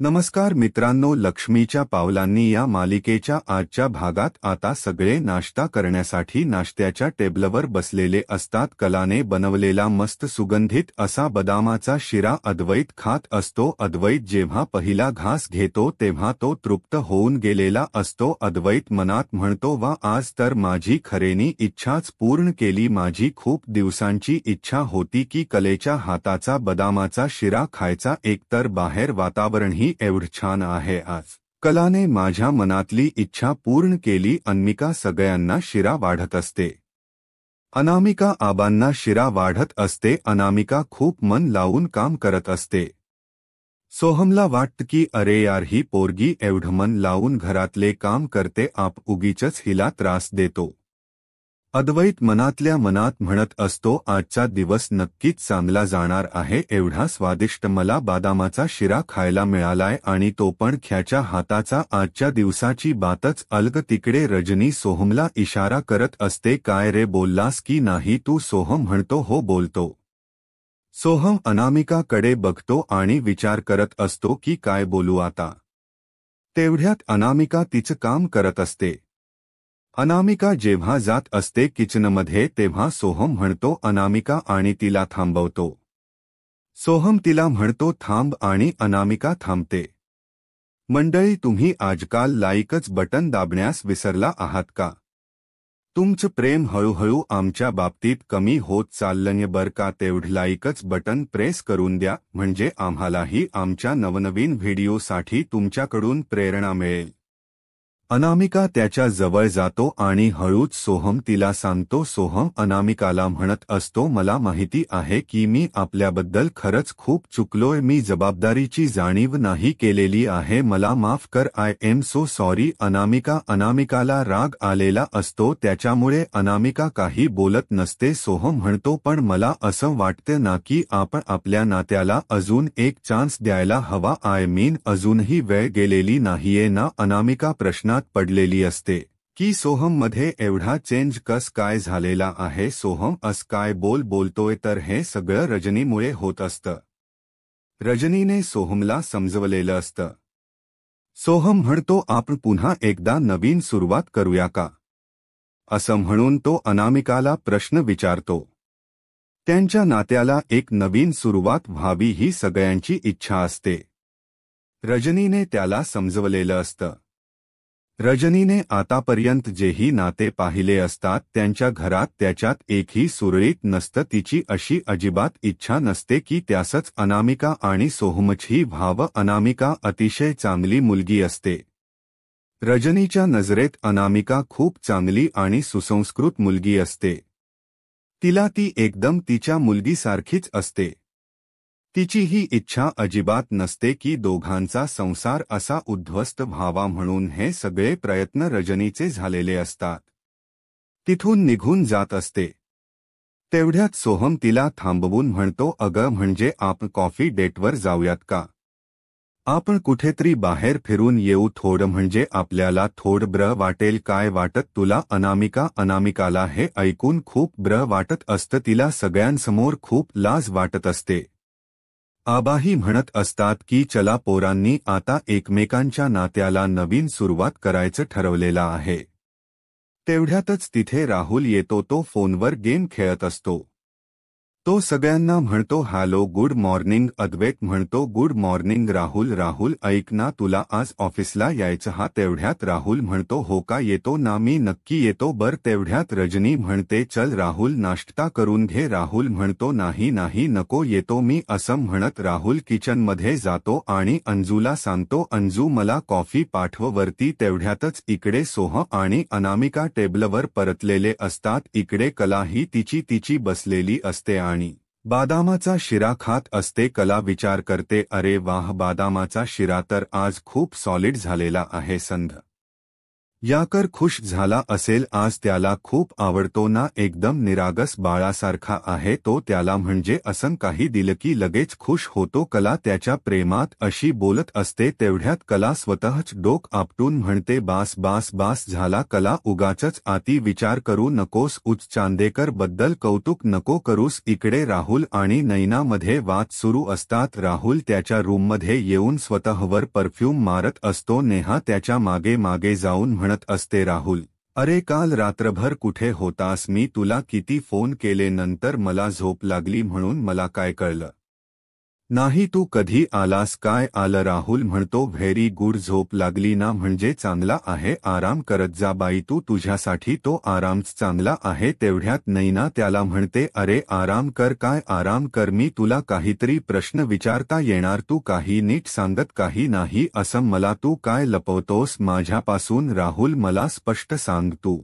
नमस्कार मित्रांनो, लक्ष्मीच्या पावलांनी या मालिकेच्या आजच्या भागात आता सगळे नाश्ता करण्यासाठी नाश्त्याच्या टेबलवर बसलेले असतात. कलाने बनवलेला मस्त सुगंधित असा बदामाचा शिरा अद्वैत खात असतो. अद्वैत जेव्हा पहिला घास घेतो तेव्हा तो तृप्त होऊन गेलेला असतो. अद्वैत मनात म्हणतो, वा, आज तर माझी खरेनी इच्छाच पूर्ण केली. माझी खूप दिवसांची इच्छा होती की कलेच्या हाताचा बदामाचा शिरा खायचा. एकतर बाहेर वातावरणही एवढं छान आहे. आज कलाने माझ्या मनातली इच्छा पूर्ण केली. अनामिका सगळ्यांना शिरा वाढत असते. अनामिका आबांना शिरा वाढत असते. अनामिका खूप मन लावून काम करत असते. सोहमला वाटतं की अरे यार, ही पोरगी एवढं मन लावून घरातले काम करते, आप उगीचच हिला त्रास देतो. अद्वैत मनातल्या मनात म्हणत असतो, आजचा दिवस नक्कीच चांगला जाणार आहे. एवढा स्वादिष्ट मला बदामाचा शिरा खायला मिळालाय आणि तो पण ख्याच्या हाताचा. आजच्या दिवसाची बातच अलग. तिकडे रजनी सोहमला इशारा करत असते, काय रे, बोललास की नाही तू? सोहम म्हणतो, हो बोलतो. सोहम अनामिकाकडे बघतो आणि विचार करत असतो की काय बोलू आता. तेवढ्यात अनामिका तिचं काम करत असते. अनामिका जेव्हा जात असते किचनमध्ये तेव्हा सोहम म्हणतो अनामिका आणि तिला थांबवतो. सोहम तिला म्हणतो थांब आणि अनामिका थांबते. मंडळी, तुम्ही आजकाल लाईकच बटन दाबण्यास विसरला आहात का? तुमचं प्रेम हळूहळू आमच्या बाबतीत कमी होत चाललंय बरं का. तेवढं लाईकच बटन प्रेस करून द्या, म्हणजे आम्हालाही आमच्या नवनवीन व्हिडिओसाठी तुमच्याकडून प्रेरणा मिळेल. अनामिका त्याच्या जवळ जातो आणि हळूच सोहम तिला सांगतो. सोहम अनामिकाला म्हणत असतो, मला माहिती आहे की मी आपल्याबद्दल खरंच खूप चुकलोय. मी जबाबदारीची जाणीव नाही केलेली आहे. मला माफ कर. I am so sorry. अनामिकाला राग आलेला असतो, त्याच्यामुळे अनामिका काही बोलत नसते. सोहम म्हणतो, पण मला असं वाटतं ना की आपण आपल्या नात्याला अजून एक चान्स द्यायला हवा. आय मीन, अजूनही वेळ गेलेली नाहीये ना? अनामिका प्रश्नात पडलेली असते की सोहम मध्ये एवढा चेंज कस काय झालेला आहे. सोहम अस काय बोलतोय, तर हे सगळं रजनीमुळे होत असतं. रजनीने सोहमला समजवलेलं असतं. सोहम म्हणतो, आपण पुन्हा एकदा नवीन सुरुवात करूया का? असं म्हणून तो अनामिकाला प्रश्न विचारतो. त्यांच्या नात्याला एक नवीन सुरुवात व्हावी ही सगळ्यांची इच्छा असते. रजनीने त्याला समजवलेलं असतं. रजनीने आतापर्यंत जेही नाते पाहिले असतात त्यांच्या घरात त्याच्यात एकही सुरळीत नसतं. तिची अशी अजिबात इच्छा नसते की त्यासच अनामिका आणि सोहमचंही व्हावं. अनामिका अतिशय चांगली मुलगी असते. रजनीच्या नजरेत अनामिका खूप चांगली आणि सुसंस्कृत मुलगी असते. तिला ती एकदम तिच्या मुलगीसारखीच असते. तिची ही इच्छा अजिबात नसते की दोघांचा संसार असा उद्ध्वस्त व्हावा, म्हणून हे सगळे प्रयत्न रजनीचे झालेले असतात. तिथून निघून जात असते. तेवढ्यात सोहम तिला थांबवून म्हणतो, अगं, म्हणजे आपण कॉफी डेटवर जाऊयात का? आपण कुठेतरी बाहेर फिरून येऊ थोडं, म्हणजे आपल्याला थोडं ब्र वाटेल. काय वाटत तुला? अनामिकाला हे ऐकून खूप ब्र वाटत असतं. तिला सगळ्यांसमोर खूप लाज वाटत असते. आबाही म्हणत असतात की चला पोरांनी, आता एकमेकांच्या नात्याला नवीन सुरुवात करायचं ठरवलेलं आहे. तेवढ्यातच तिथे राहुल येतो. तो फोनवर गेम खेळत असतो. तो सगळ्यांना म्हणतो, हॅलो, गुड मॉर्निंग. अद्वैत म्हणतो, गुड मॉर्निंग राहुल. ऐक ना, तुला आज ऑफिसला यायचं हा? तेवढ्यात राहुल म्हणतो, हो का, येतो ना, मी नक्की येतो. बर. तेवढ्यात रजनी म्हणते, चल राहुल, नाश्ता करून घे. राहुल म्हणतो, नाही नको, येतो मी. असं म्हणत राहुल किचनमध्ये जातो आणि अंजूला सांगतो, अंजू, मला कॉफी पाठव वरती. तेवढ्यातच इकडे सोहम आणि अनामिका टेबलवर परतलेले असतात. इकडे कलाही तिची बसलेली असते आणि बदामाचा शिरा खात असते. कला विचार करते, अरे वाह, बदामाचा शिरा तर आज खूप सॉलिड झालेला आहे. संध याकर खुश झाला असेल, आज त्याला खूप आवडतो ना, एकदम निरागस बाळासारखा आहे तो, त्याला म्हणजे असं काही दिलं की लगेच खुश होतो. कला त्याच्या प्रेमात अशी बोलत असते तेवढ्यात कला स्वतःच डोक आपटून म्हणते, बास बास बास झाला कला, उगाचच आती विचार करू नकोस, उच चांदेकर बद्दल कौतुक नको करूस. इकडे राहुल आणि नैनामध्ये वाद सुरू असतात. राहुल त्याच्या रूममध्ये येऊन स्वतःवर परफ्यूम मारत असतो. नेहा त्याच्या मागे मागे जाऊन म्हणत असते, राहुल अरे काल रात्रभर कुठे होतास, मी तुला किती फोन केले, नंतर मला झोप लागली म्हणून मला काय कळलं नाही, तू कधी आलास, काय आलं. राहुल म्हणतो, व्हेरी गुड, झोप लागली ना म्हणजे चांगला आहे, आराम करत जा बाई तू, तुझ्यासाठी तो आरामच चांगला आहे. तेवढ्यात नैना त्याला म्हणते, अरे आराम कर, काय आराम कर, मी तुला काहीतरी प्रश्न विचारता येणार, तू काही नीट सांगत काही नाही असं, मला तू काय लपवतोस माझ्यापासून. राहुल मला स्पष्ट सांग, तू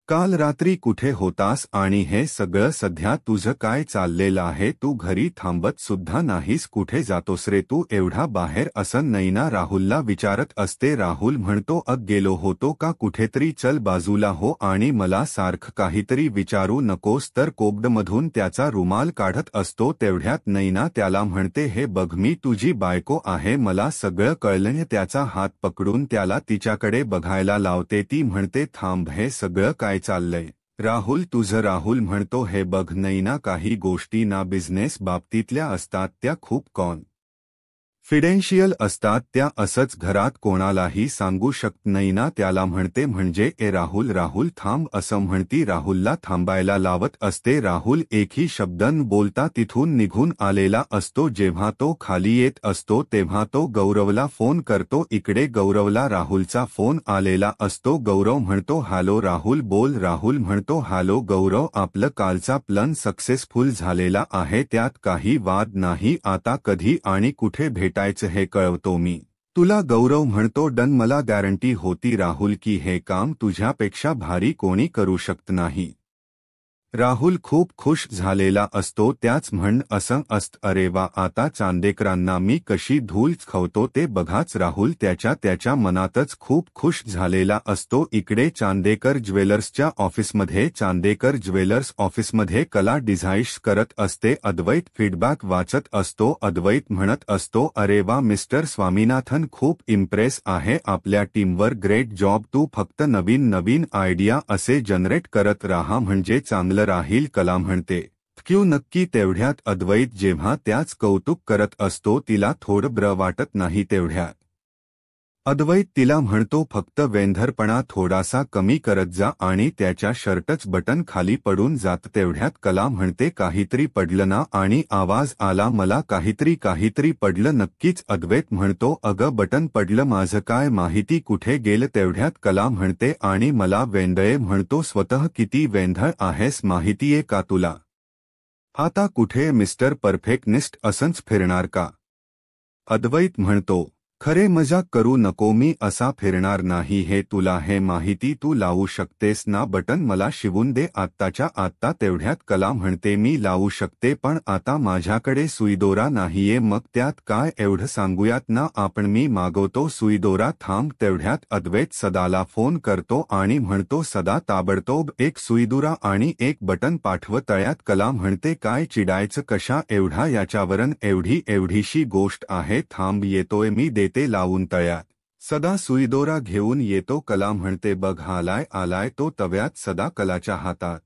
काल रात्री कुठे होतास आणि हे सगळं सध्या तुझं काय चाललेलं आहे, तू घरी थांबत सुद्धा नाहीस, कुठे जातोस रे तू एवढा बाहेर, असं नैना राहुलला विचारत असते. राहुल म्हणतो, गेलो होतो का कुठेतरी, चल बाजूला हो आणि मला सारखं काहीतरी विचारू नकोस. तर कोबडमधून त्याचा रुमाल काढत असतो. तेवढ्यात नैना त्याला म्हणते, हे बघ मी तुझी बायको आहे, मला सगळं कळलं. त्याचा हात पकडून त्याला तिच्याकडे बघायला लावते. ती म्हणते, थांब, हे सगळं काय चाललंय राहुल तुझं. राहुल म्हणतो, हे बघ नैना, काही गोष्टी ना बिझनेस बाबतीतल्या असतात, त्या खूप कॉन्फिडेन्शियल असतात, त्या असंच घरात कोणालाही सांगू शकत. नैना त्याला म्हणते, म्हणजे राहुल, राहुल थांब असं म्हणती, राहुलला थांबायला लावत असते. राहुल एकही शब्द न बोलता तिथून निघून आलेला असतो. जेव्हा तो खाली येत असतो तेव्हा तो गौरवला फोन करतो. इकडे गौरवला राहुलचा फोन आलेला असतो. गौरव म्हणतो, हॅलो राहुल बोल. राहुल म्हणतो, हॅलो गौरव, आपलं कालचा प्लन सक्सेसफुल झालेला आहे, त्यात काही वाद नाही, आता कधी आणि कुठे भेटायचं हे कळवतो मी तुला. गौरव म्हणतो, डन, मला गॅरंटी होती राहुल की हे काम तुझ्यापेक्षा भारी कोणी करू शकत नाही. राहुल खूप खुश झालेला असतो. त्याच म्हण असं असतं, अरे वा, आता चांदेकरांना मी कशी धूल खवतो ते बघाच. राहुल त्याच्या मनातच खूप खुश झालेला असतो. इकडे चांदेकर ज्वेलर्सच्या ऑफिसमध्ये चांदेकर ज्वेलर्स ऑफिसमध्ये कला डिझाईन्स करत असते. अद्वैत फीडबॅक वाचत असतो. अद्वैत म्हणत असतो, अरे वा मिस्टर स्वामीनाथन, खूप इम्प्रेस आहे आपल्या टीमवर, ग्रेट जॉब, तू फक्त नवीन नवीन आयडिया असे जनरेट करत राहा म्हणजे चांगलं राहील. कला म्हणते, क्यू नक्की. तेवढ्यात अद्वैत जेव्हा त्याच कौतुक करत असतो तिला थोडं ब्र वाटत नाही. तेवढ्यात अद्वैत तिला म्हणतो, फक्त वेंधरपणा थोडासा कमी करत जा, आणि त्याच्या शर्टच बटन खाली पडून जात. तेवढ्यात कला म्हणते, काहीतरी पडलं ना, आणि आवाज आला, मला काहीतरी पडलं नक्कीच. अद्वैत म्हणतो, अगं बटन पडलं, माझं काय माहिती कुठे गेलं. तेवढ्यात कला म्हणते, आणि मला वेंधळे म्हणतो, स्वतः किती वेंधळ आहेस माहितीये का तुला. आता कुठे मिस्टर परफेक्टनिस्ट असंच फिरणार का. अद्वैत म्हणतो, खरे मजाक करू नको, मी असा फिरणार नाही, हे तुला हे माहिती, तू लावू शकतेस ना बटन, मला शिवून दे आत्ताच्या आत्ता. तेवढ्यात कला म्हणते, मी लावू शकते, पण आता माझ्याकडे सुईदोरा नाहीये. मग त्यात काय एवढं, सांगूयात ना आपण, मी मागवतो सुईदोरा, थांब. तेवढ्यात अद्वैत सदाला फोन करतो आणि म्हणतो, सदा ताबडतोब एक सुईदोरा आणि एक बटन पाठव. तळ्यात कला म्हणते, काय चिडायचं कशा एवढा, याच्यावरन एवढीशी गोष्ट आहे, थांब येतोय मी, देते लावून. तळ्यात सदा सुईदोरा घेऊन येतो. कला म्हणते, बघ आलाय तो. तव्यात सदा कलाच्या हातात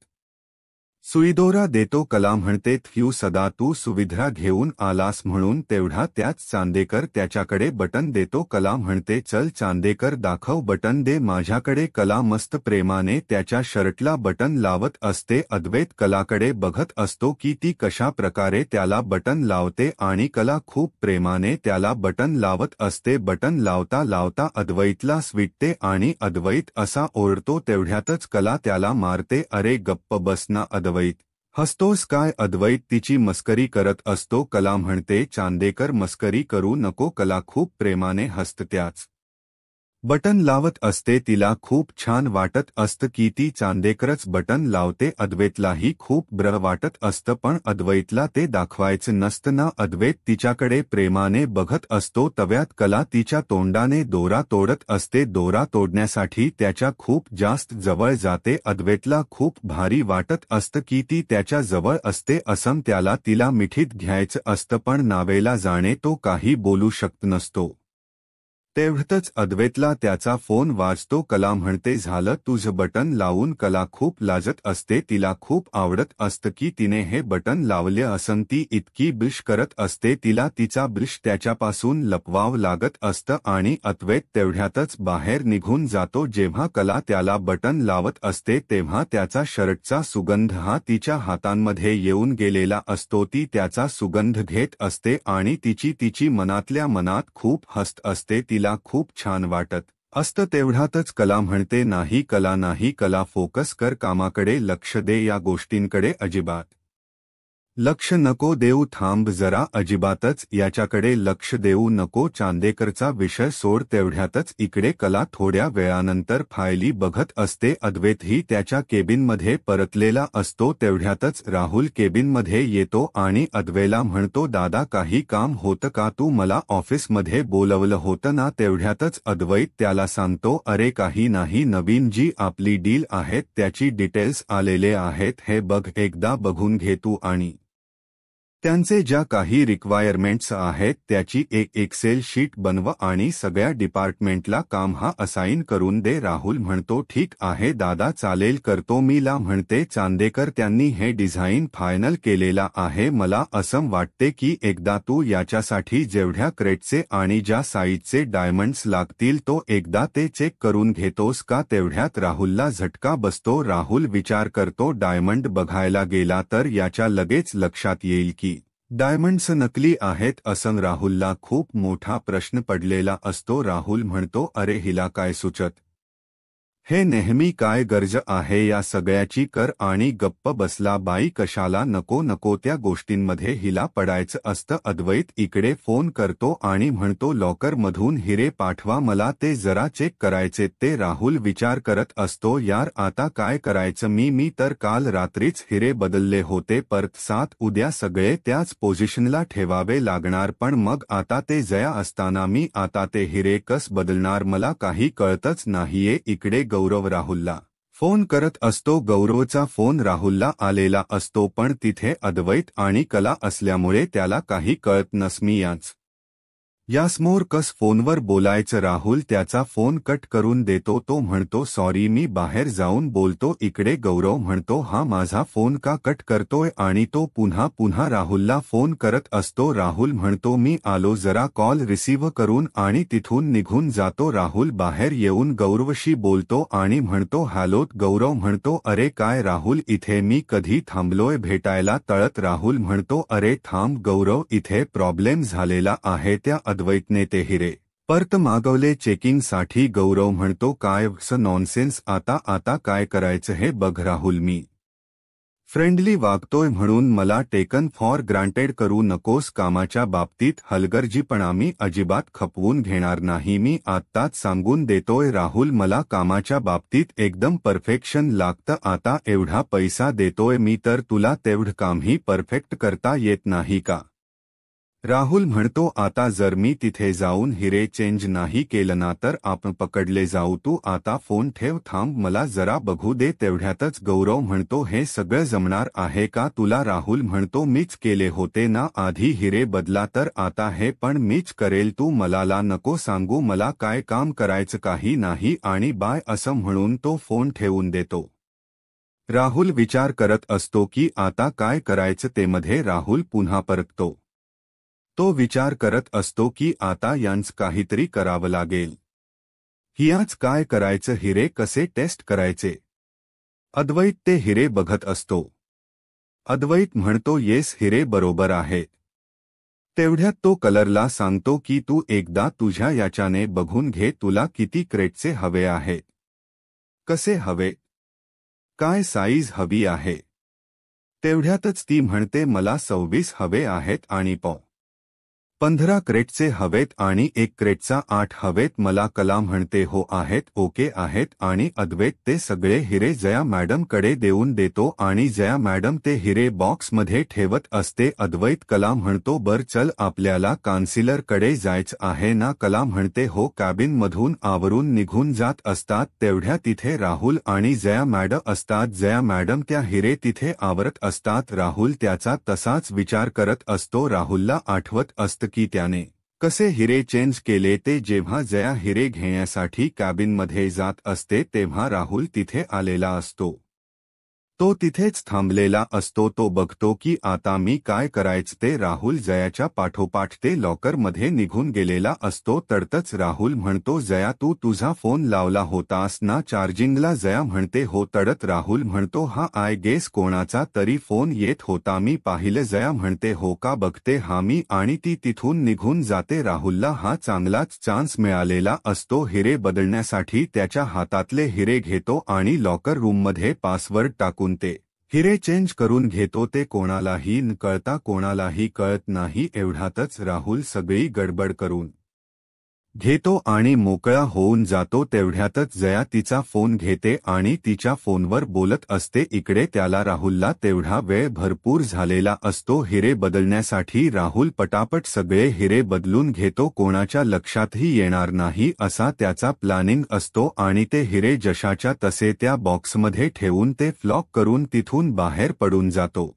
सुईदोरा देतो. कला म्हणते, थ्यू सदा, तू सुविधा घेऊन आलास म्हणून. तेवढा त्याच चांदेकर त्याच्याकडे बटन देतो. कला म्हणते, चल चांदेकर दाखव, बटन दे माझ्याकडे. कला मस्त प्रेमाने त्याच्या शर्टला बटन लावत असते. अद्वैत कलाकडे बघत असतो की ती कशा प्रकारे त्याला बटन लावते, आणि कला खूप प्रेमाने त्याला बटन लावत असते. बटन लावता लावता अद्वैतला स्विटते आणि अद्वैत असा ओरडतो. तेवढ्यातच कला त्याला मारते. अरे गप्प बस ना अद्वैत, हसतोस काय. अद्वैत तिची मस्करी करत असतो. कला म्हणते, चांदेकर मस्करी करू नको. कला खूप प्रेमाने हसत. त्याच बटन लावत असते तिला खूप छान वाटत असतं की ती चांदेकरच बटन लावते. अद्वैतलाही खूप बरं वाटत असतं पण अद्वैतला ते दाखवायचं नसतं ना. अद्वैत तिच्याकडे प्रेमाने बघत असतो. तव्यात कला तिच्या तोंडाने दोरा तोडत असते. दोरा तोडण्यासाठी त्याच्या खूप जास्त जवळ जाते. अद्वैतला खूप भारी वाटत असतं की ती त्याच्या जवळ असते. असं त्याला तिला मिठीत घ्यायचं असतं पण नावेला जाणे तो काही बोलू शकत नसतो. तेवढ्यातच अद्वैतला त्याचा फोन वाजतो. कला म्हणते झालं तुझं बटन लावून. कला खूप लाजत असते. तिला खूप आवडत असतं की तिने हे बटन लावले असन. ती इतकी ब्रश करत असते. तिला तिचा ब्रश त्याच्यापासून लपवावं लागत असतं आणि अद्वैत तेवढ्यातच बाहेर निघून जातो. जेव्हा कला त्याला बटन लावत असते तेव्हा त्याचा शर्टचा सुगंध हा तिच्या हातांमध्ये येऊन गेलेला असतो. ती त्याचा सुगंध घेत असते आणि तिची मनातल्या मनात खूप हसत असते. तिला खूप छान वाटत असतं. तेवढ्यातच कला म्हणते नाही कला नाही. कला फोकस कर, कामाकडे लक्ष दे. या गोष्टींकडे अजिबात लक्ष नको देऊ. थांब जरा, अजिबातच याच्याकडे लक्ष देऊ नको. चांदेकरचा विषय सोड. तेवढ्यातच इकडे कला थोड्या वेळानंतर फायली बघत असते. अद्वैतही त्याच्या केबिनमध्ये परतलेला असतो. तेवढ्यातच राहुल केबिनमध्ये येतो आणि अद्वैतला म्हणतो दादा काही काम होतं का? तू मला ऑफिसमध्ये बोलवलं होतं ना? तेवढ्यातच अद्वैत त्याला सांगतो अरे काही नाही, नवीन जी आपली डील आहेत त्याची डिटेल्स आलेले आहेत, हे बघ एकदा बघून घे तू आणि त्यांचे ज्या काही रिक्वायरमेंट्स आहेत त्याची एक एक्सेल शीट बनव आणि सगळ्या डिपार्टमेंटला काम हा असाइन करून दे. राहुल म्हणतो ठीक आहे दादा चालेल, करतो मी. ला म्हणते चांदेकर त्यांनी हे डिझाईन फायनल केलेला आहे. मला असं वाटते की एकदा तू याच्यासाठी जेवढ्या क्रेटचे आणि ज्या साईजचे डायमंड्स लागतील तो एकदा ते चेक करून घेतोस का? तेवढ्यात राहुलला झटका बसतो. राहुल विचार करतो डायमंड बघायला गेला तर याच्या लगेच लक्षात येईल की डायमंड्स नकली आहेत. असं राहुलला खूप मोठा प्रश्न पडलेला असतो. राहुल म्हणतो अरे हिला काय सुचत हे नेहमी काय गरज आहे या सगळ्याची? कर आणि गप्प बसला. बाई कशाला नको नको त्या गोष्टींमध्ये हिला पडायचं असतं. अद्वैत इकडे फोन करतो आणि म्हणतो लॉकरमधून हिरे पाठवा, मला ते जरा चेक करायचे. ते राहुल विचार करत असतो यार आता काय करायचं? मी तर काल रात्रीच हिरे बदलले होते. परत 7 उद्या सगळे त्याच पोझिशनला ठेवावे लागणार. पण मग आता ते जया असताना मी आता ते हिरे कस बदलणार? मला काही कळतच नाहीये. इकडे गौरव राहुलला फोन करत असतो. गौरवचा फोन राहुलला आलेला असतो पण तिथे अद्वैत आणि कला असल्यामुळे त्याला काही कळत नसमी यासमोर कस फोनवर बोलायचं? राहुल त्याचा फोन कट करून देतो. तो म्हणतो सॉरी मी बाहेर जाऊन बोलतो. इकडे गौरव म्हणतो हा माझा फोन का कट करतोय? आणि तो पुन्हा राहुलला फोन करत असतो. राहुल म्हणतो मी आलो, जरा कॉल रिसीव्ह करून आणि तिथून निघून जातो. राहुल बाहेर येऊन गौरवशी बोलतो आणि म्हणतो हॅलो. गौरव म्हणतो अरे काय राहुल इथे, मी कधी थांबलोय भेटायला? तळत राहुल म्हणतो अरे थांब गौरव, इथे प्रॉब्लेम झालेला आहे. त्या अद्वैतने ते हिरे परत मागवले चेकिंगसाठी. गौरव म्हणतो काय नॉनसेन्स, आता काय करायचं हे बघ राहुल. मी फ्रेंडली वागतोय म्हणून मला टेकन फॉर ग्रांटेड करू नकोस. कामाच्या बाबतीत हलगर्जीपणा मी अजिबात खपवून घेणार नाही, मी आत्ताच सांगून देतोय. राहुल मला कामाच्या बाबतीत एकदम परफेक्शन लागतं. आता एवढा पैसा देतोय मी तर तुला तेवढं कामही परफेक्ट करता येत नाही का? राहुल म्हणतो आता जर मी तिथे जाऊन हिरे चेंज नाही केलं ना तर आपण पकडले जाऊ. तू आता फोन ठेव, थांब मला जरा बघू दे. तेवढ्यातच गौरव म्हणतो हे सगळं जमणार आहे का तुला? राहुल म्हणतो मीच केले होते ना आधी हिरे बदला, तर आता हे पण मीच करेल. तू मला नको सांगू, मला काय काम करायचं काही नाही आणि बाय असं म्हणून तो फोन ठेवून देतो. राहुल विचार करत असतो की आता काय करायचं ते. मध्ये राहुल पुन्हा परततो. तो विचार करत असतो की आता यांच काहीतरी करावं लागेल. हियाच काय करायचं? हिरे कसे टेस्ट करायचे? अद्वैत ते हिरे बघत असतो. अद्वैत म्हणतो येस हिरे बरोबर आहेत. तेवढ्यात तो कलरला सांगतो की तू एकदा तुझ्या याच्याने बघून घे, तुला किती क्रेटचे हवे आहेत, कसे हवे, काय साईज हवी आहे. तेवढ्यातच ती म्हणते मला 26 हवे आहेत आणि 15 क्रेटचे हवेत आणि 1 क्रेटचा 8 हवेत. मला कला म्हणते हो आहेत, ओके आहेत. आणि अद्वैत ते सगळे हिरे जया मॅडमकडे देऊन देतो आणि जया मॅडम ते हिरे बॉक्समध्ये ठेवत असते. अद्वैत कला म्हणतो बर चल आपल्याला कान्सिलरकडे जायचं आहे ना. कला म्हणते हो. कॅबिनमधून आवरून निघून जात असतात तेवढ्या तिथे राहुल आणि जया मॅडम असतात. जया मॅडम त्या हिरे तिथे आवरत असतात. राहुल त्याचा तसाच विचार करत असतो. राहुलला आठवत असतं की त्याने कसे हिरे चेंज केले ते. जेव्हा जया हिरे घेण्यासाठी कॅबिनमध्ये जात असते तेव्हा राहुल तिथे आलेला असतो. तो तिथेच थांबलेला असतो. तो बघतो की आता मी काय करायचं ते. राहुल जयाच्या पाठोपाठ ते लॉकरमध्ये निघून गेलेला असतो. तडतच राहुल म्हणतो जया तू तुझा फोन लावला होतास ना चार्जिंगला. जया म्हणते हो. तडत राहुल म्हणतो हा आय गेस कोणाचा तरी फोन येत होता मी पाहिलं. जया म्हणते हो का. बघते हा मी. आणि ती तिथून निघून जाते. राहुलला हा चांगलाच चान्स मिळालेला असतो हिरे बदलण्यासाठी. त्याच्या हातातले हिरे घेतो आणि लॉकर रूममध्ये पासवर्ड टाकून ते हिरे चेंज करून घेतो. ते कोणालाही न कळता कोणालाही कळत नाही. एवढ्यातच राहुल सगळी गडबड करून घेतो आणि मोकळा होऊन जातो. तेवढ्यातच जया तिचा फोन घेते आणि तिच्या फोनवर बोलत असते. इकडे त्याला राहुलला तेवढा वेळ भरपूर झालेला असतो हिरे बदलण्यासाठी. राहुल पटापट सगळे हिरे बदलून घेतो. कोणाच्या लक्षातही येणार नाही असा त्याचा प्लॅनिंग असतो आणि ते हिरे जशाच्या तसे त्या बॉक्समध्ये ठेवून ते फ्लॉक करून तिथून बाहेर पडून जातो.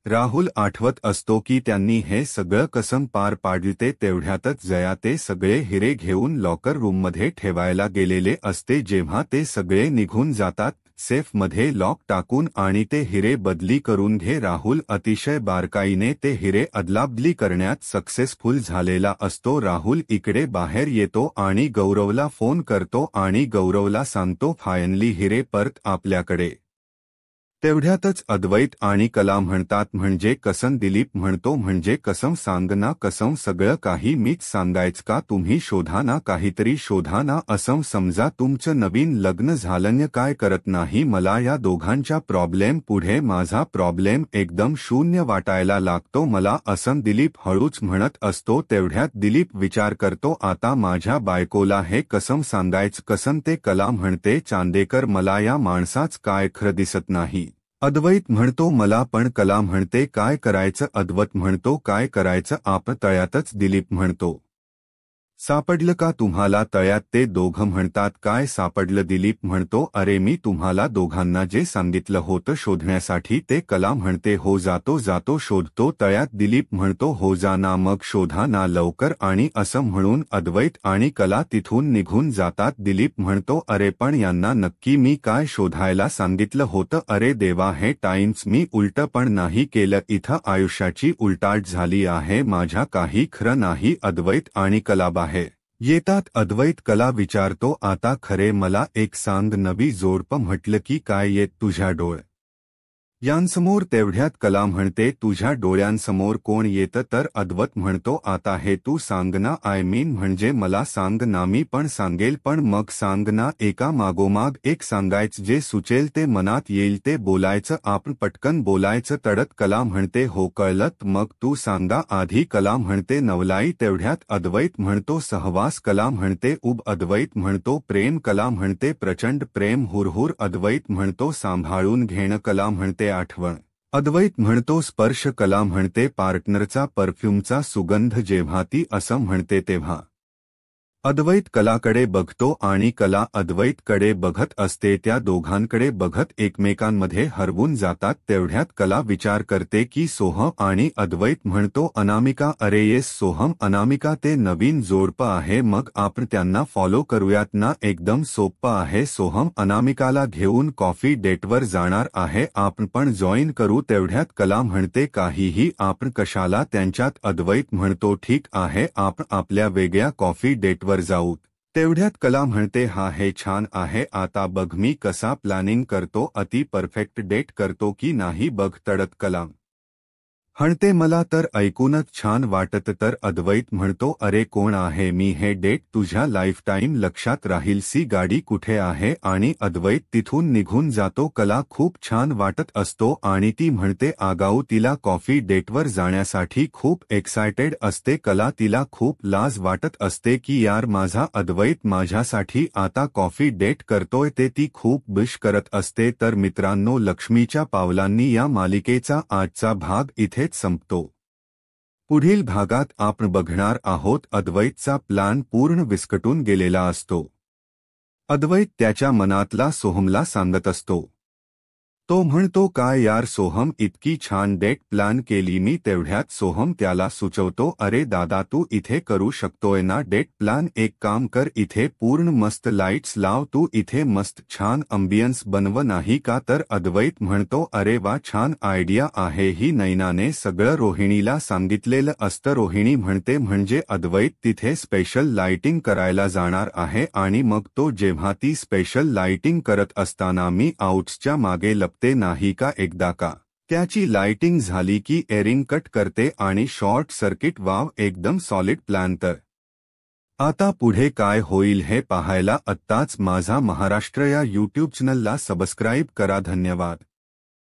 राहुल आठवत असतो की त्यांनी हे सगळं कसं पार पाडले. तेवढ्यातच जया ते सगळे हिरे घेऊन लॉकर रूममध्ये ठेवायला गेलेले असते. जेव्हा ते सगळे निघून जातात सेफमध्ये लॉक टाकून आणि ते हिरे बदली करून घे. राहुल अतिशय बारकाईने ते हिरे अदलाबदली करण्यात सक्सेसफुल झालेला असतो. राहुल इकडे बाहेर येतो आणि गौरवला फोन करतो आणि गौरवला सांगतो फायनली हिरे परत आपल्याकडे. तेवढ्यातच अद्वैत आणि कला म्हणतात म्हणजे कसं. दिलीप म्हणतो म्हणजे कसं सांग ना. कसं सगळं काही मीच सांगायचं का. तुम्ही शोधा ना काहीतरी शोधा ना. असं समजा तुमचं नवीन लग्न झालं काय करत नाही. मला या दोघांच्या प्रॉब्लेम पुढे माझा प्रॉब्लेम एकदम शून्य वाटायला लागतो मला असं दिलीप हळूच म्हणत असतो. तेवढ्यात दिलीप विचार करतो आता माझ्या बायकोला हे कसं सांगायचं कसं ते. कला म्हणते चांदेकर मला या माणसाच काय खरं दिसत नाही. अद्वैत म्हणतो मला पण. कला म्हणते काय करायचं. अद्वैत म्हणतो काय करायचं आपण तळ्यातच. दिलीप म्हणतो सापडलं का तुम्हाला तळ्यात. ते दोघं म्हणतात काय सापडलं. दिलीप म्हणतो अरे मी तुम्हाला दोघांना जे सांगितलं होतं शोधण्यासाठी ते. कला म्हणते हो जातो जातो शोधतो तळ्यात. दिलीप म्हणतो हो जा ना मग शोधा ना लवकर. आणि असं म्हणून अद्वैत आणि कला तिथून निघून जातात. दिलीप म्हणतो अरे पण यांना नक्की मी काय शोधायला सांगितलं होतं. अरे देवा हे टाइम्स मी उलट पण नाही केलं. इथं आयुष्याची उलटाट झाली आहे माझ्या. काही खरं नाही. अद्वैत आणि कला बाहेर येतात. अद्वैत कला विचारतो आता खरे मला एक सांग नवी जोडपं म्हटलं की काय येत तुझ्या डोळ यांसमोर. तेवढ्यात कला म्हणते तुझ्या डोळ्यांसमोर कोण येतं. तर अद्वैत म्हणतो आता हे तू सांग ना. आय मीन म्हणजे मला सांग ना. मी पण सांगेल पण मग सांग ना. एका मागोमाग एक सांगायचं जे सुचेल ते मनात येईल ते बोलायचं. आपण पटकन बोलायचं. तडत कला म्हणते हो कळलत मग तू सांगा आधी. कला म्हणते नवलाई. तेवढ्यात अद्वैत म्हणतो सहवास. कला म्हणते उब. अद्वैत म्हणतो प्रेम. कला म्हणते प्रचंड प्रेम. हुरहुर. अद्वैत म्हणतो सांभाळून घेणं. कला म्हणते आठवण. अद्वैत म्हणतो स्पर्श. कला म्हणते पार्टनरचा परफ्यूमचा सुगंध. जेव्हा ती असं म्हणते तेव्हा अद्वैत कलाकडे बघतो आणि कला अद्वैतकडे बघत असते. त्या दोघांकडे बघत एकमेकांमध्ये हरवून जातात. तेवढ्यात कला विचार करते की सोहम. आणि अद्वैत म्हणतो अनामिका. अरे येस सोहम अनामिका ते नवीन जोडपं आहे मग आपण त्यांना फॉलो करूयात ना. एकदम सोप्पं आहे. सोहम अनामिकाला घेऊन कॉफी डेटवर जाणार आहे. आपण पण जॉईन करू. तेवढ्यात कला म्हणते काहीही आपण कशाला त्यांच्यात. अद्वैत म्हणतो ठीक आहे आपण आपल्या वेगळ्या कॉफी डेटवर जाऊत. तेवढ्यात कला म्हणते हा हे छान आहे. आता बघ मी कसा प्लॅनिंग करतो. अति परफेक्ट डेट करतो की नाही बघ. तडत कला हणते मला तर ऐकूनच छान वाटत तर अद्वैत म्हणतो अरे कोण आहे मी हे डेट तुझ्या लाईफटाईम लक्षात राहील सी गाडी कुठे आहे आणि अद्वैत तिथून निघून जातो कला खूप छान वाटत असतो आणि ती म्हणते आगाऊ तिला कॉफी डेटवर जाण्यासाठी खूप एक्सायटेड असते कला तिला खूप लाज वाटत असते की यार माझा अद्वैत माझ्यासाठी आता कॉफी डेट करतोय ते ती खूप विश करत असते तर मित्रांनो लक्ष्मीच्या पावलांनी या मालिकेचा आजचा भाग इथेच संपतो। पुढील भागात आपण बघणार आहोत अद्वैतचा प्लॅन पूर्ण विस्कटून गेलेला असतो। अद्वैत त्याच्या मनातला सोहमला सांगत असतो। तो म्हणतो काय यार सोहम इतकी छान डेट प्लॅन केली मी तेवढ्यात सोहम त्याला सुचवतो अरे दादा तू इथे करू शकतोय ना डेट प्लॅन एक काम कर इथे पूर्ण मस्त लाईट्स लाव तू इथे मस्त छान अम्बियन्स बनव नाही का तर अद्वैत म्हणतो अरे वा छान आयडिया आहे ही नैनाने सगळं रोहिणीला सांगितलेलं असतं रोहिणी म्हणते म्हणजे अद्वैत तिथे स्पेशल लाइटिंग करायला जाणार आहे आणि मग तो जेव्हा ती स्पेशल लाइटिंग करत असताना मी आउट्सच्या मागे ते नाही का एकदा का त्याची लाइटिंग झाली की एरिंग कट करते आणि शॉर्ट सर्किट वाव एकदम सॉलिड प्लॅन तर आता पुढे काय होईल हे पाहायला आत्ताच माझा महाराष्ट्र या यूट्यूब चॅनलला सबस्क्राइब करा धन्यवाद।